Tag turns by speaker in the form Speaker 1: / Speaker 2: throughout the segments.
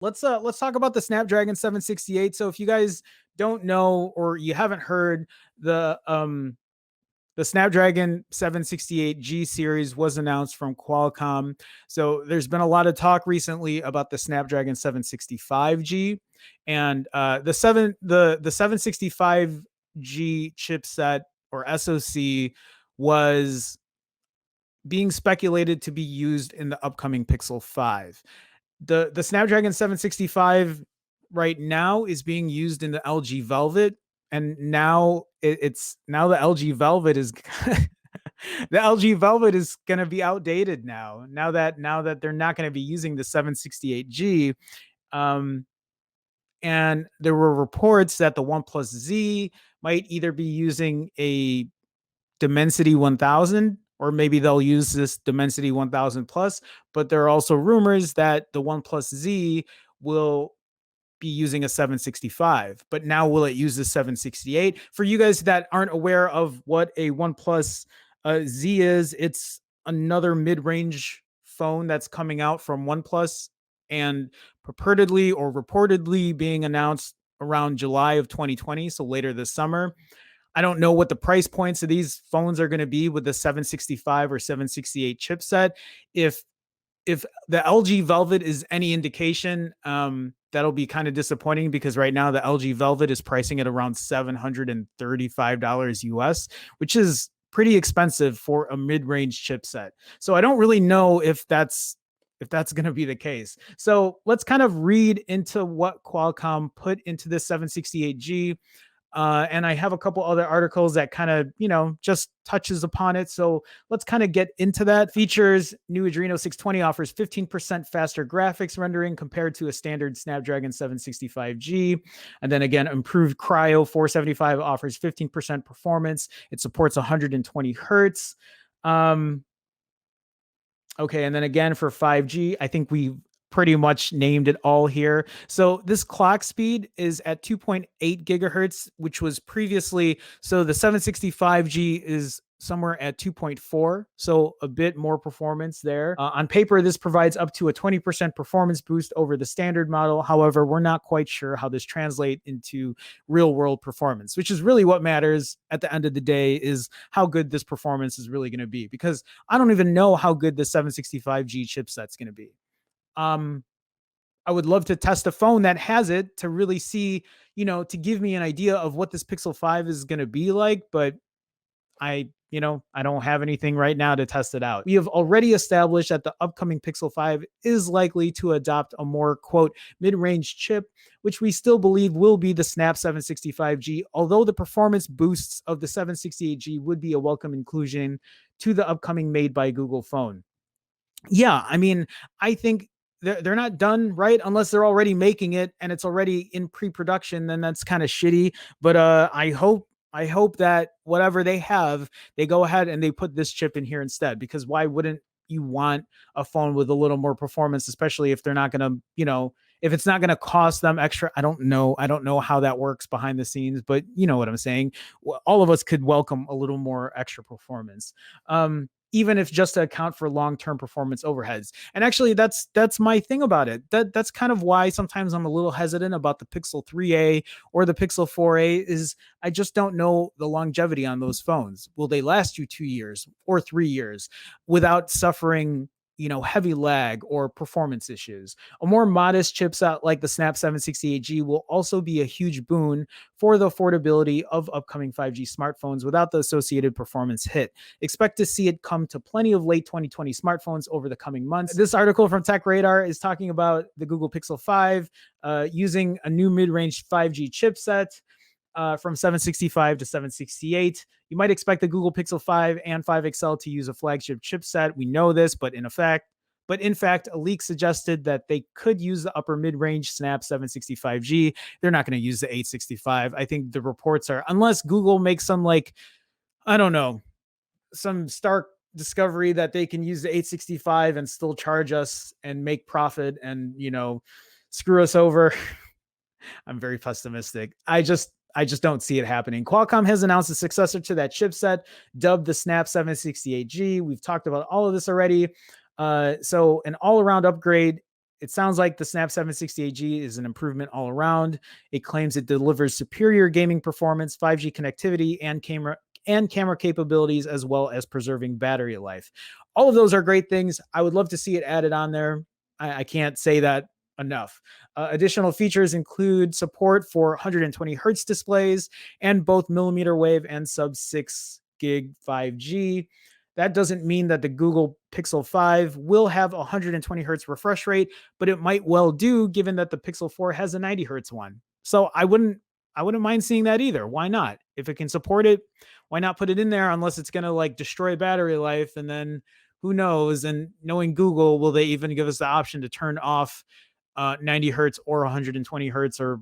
Speaker 1: Let's talk about the Snapdragon 768. So if you guys don't know or you haven't heard, the Snapdragon 768G series was announced from Qualcomm. So there's been a lot of talk recently about the Snapdragon 765G, and the 765G chipset or SoC was being speculated to be used in the upcoming Pixel 5. The Snapdragon 765 right now is being used in the LG Velvet, and now it's now the LG Velvet is the LG Velvet is going to be outdated now that they're not going to be using the 768G. um and there were reports that the OnePlus Z might either be using a Dimensity 1000, or maybe they'll use this Dimensity 1000 Plus. But there are also rumors that the OnePlus Z will be using a 765. But now will it use the 768? For you guys that aren't aware of what a OnePlus Z is, it's another mid-range phone that's coming out from OnePlus, and purportedly or reportedly being announced around July of 2020, so later this summer. I don't know what the price points of these phones are going to be with the 765 or 768 chipset. If if the LG Velvet is any indication, that'll be kind of disappointing, because right now the LG Velvet is pricing at around $735 US, which is pretty expensive for a mid-range chipset. So I don't really know if that's going to be the case. So let's kind of read into what Qualcomm put into this 768G. And I have a couple other articles that kind of, just touches upon it. So let's kind of get into that. Features: new Adreno 620 offers 15% faster graphics rendering compared to a standard Snapdragon 765G. And then again, improved Cryo 475 offers 15% performance. It supports 120 hertz. Okay, and then again for 5G, I think we pretty much named it all here. So this clock speed is at 2.8 gigahertz, which was previously, so the 765G is somewhere at 2.4, so a bit more performance there. On paper, this provides up to a 20% performance boost over the standard model. However, we're not quite sure how this translates into real world performance, which is really what matters at the end of the day, is how good this performance is really going to be, because I don't even know how good the 765G chipset's going to be. Um, I would love to test a phone that has it to really see, to give me an idea of what this Pixel 5 is going to be like. But I don't have anything right now to test it out. We have already established that the upcoming Pixel 5 is likely to adopt a more, quote, mid-range chip, which we still believe will be the Snap 765G, although the performance boosts of the 768G would be a welcome inclusion to the upcoming Made by Google phone. Yeah, I mean, I think they're not done, right? Unless they're already making it and it's already in pre-production, then that's kind of shitty. But I hope that whatever they have, they go ahead and they put this chip in here instead, because why wouldn't you want a phone with a little more performance, especially if they're not going to, if it's not going to cost them extra. I don't know how that works behind the scenes, but you know what I'm saying. All of us could welcome a little more extra performance. Even if just to account for long-term performance overheads. And actually, that's my thing about it. That's kind of why sometimes I'm a little hesitant about the Pixel 3a or the Pixel 4a, is I just don't know the longevity on those phones. Will they last you 2 years or 3 years without suffering, heavy lag or performance issues? A more modest chipset like the Snap 768G will also be a huge boon for the affordability of upcoming 5G smartphones without the associated performance hit. Expect to see it come to plenty of late 2020 smartphones over the coming months. This article from Tech Radar is talking about the Google Pixel 5 using a new mid-range 5G chipset. From 765 to 768. You might expect the Google Pixel 5 and 5 XL to use a flagship chipset. We know this, but in fact, a leak suggested that they could use the upper mid-range Snap 765G. They're not going to use the 865. I think the reports are, unless Google makes some, like, I don't know, some stark discovery that they can use the 865 and still charge us and make profit and, screw us over. I'm very pessimistic. I just don't see it happening. Qualcomm has announced a successor to that chipset, dubbed the Snap 768G. We've talked about all of this already. So an all-around upgrade it sounds like the Snap 768G is an improvement all around. It claims it delivers superior gaming performance, 5G connectivity, and camera capabilities, as well as preserving battery life. All of those are great things. I would love to see it added on there. I can't say that enough. Additional features include support for 120 hertz displays and both millimeter wave and sub 6 gig 5G. That doesn't mean that the Google Pixel 5 will have a 120 hertz refresh rate, but it might well do, given that the Pixel 4 has a 90 hertz one. So I wouldn't mind seeing that either. Why not? If it can support it, why not put it in there, unless it's going to like destroy battery life, and then who knows? And knowing Google, will they even give us the option to turn off 90 hertz or 120 hertz, or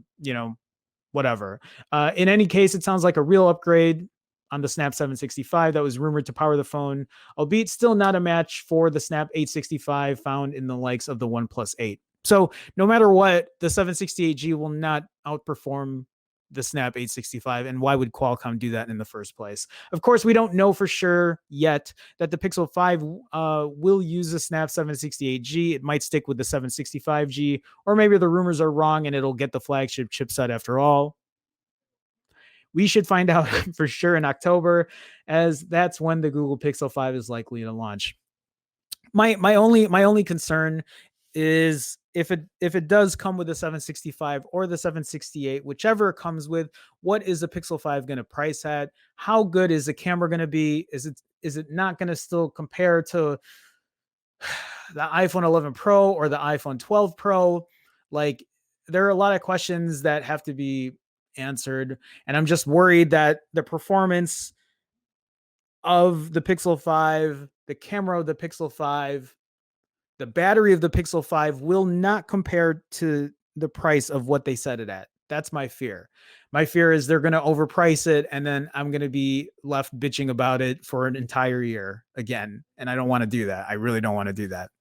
Speaker 1: whatever. In any case, it sounds like a real upgrade on the Snap 765 that was rumored to power the phone, albeit still not a match for the Snap 865 found in the likes of the OnePlus 8. So no matter what, the 768G will not outperform the Snap 865. And why would Qualcomm do that in the first place? Of course, we don't know for sure yet that the Pixel 5 will use the Snap 768G. It might stick with the 765G, or maybe the rumors are wrong and it'll get the flagship chipset after all. We should find out for sure in October, as that's when the Google Pixel 5 is likely to launch. My only concern is if it does come with a 765 or the 768, whichever it comes with, what is the Pixel 5 going to price at? How good is the camera going to be? Is it not going to still compare to the iPhone 11 Pro or the iPhone 12 Pro? Like, there are a lot of questions that have to be answered, and I'm just worried that the performance of the Pixel 5, the camera of the Pixel 5, the battery of the Pixel 5 will not compare to the price of what they set it at. That's my fear. My fear is they're going to overprice it, and then I'm going to be left bitching about it for an entire year again. And I don't want to do that. I really don't want to do that.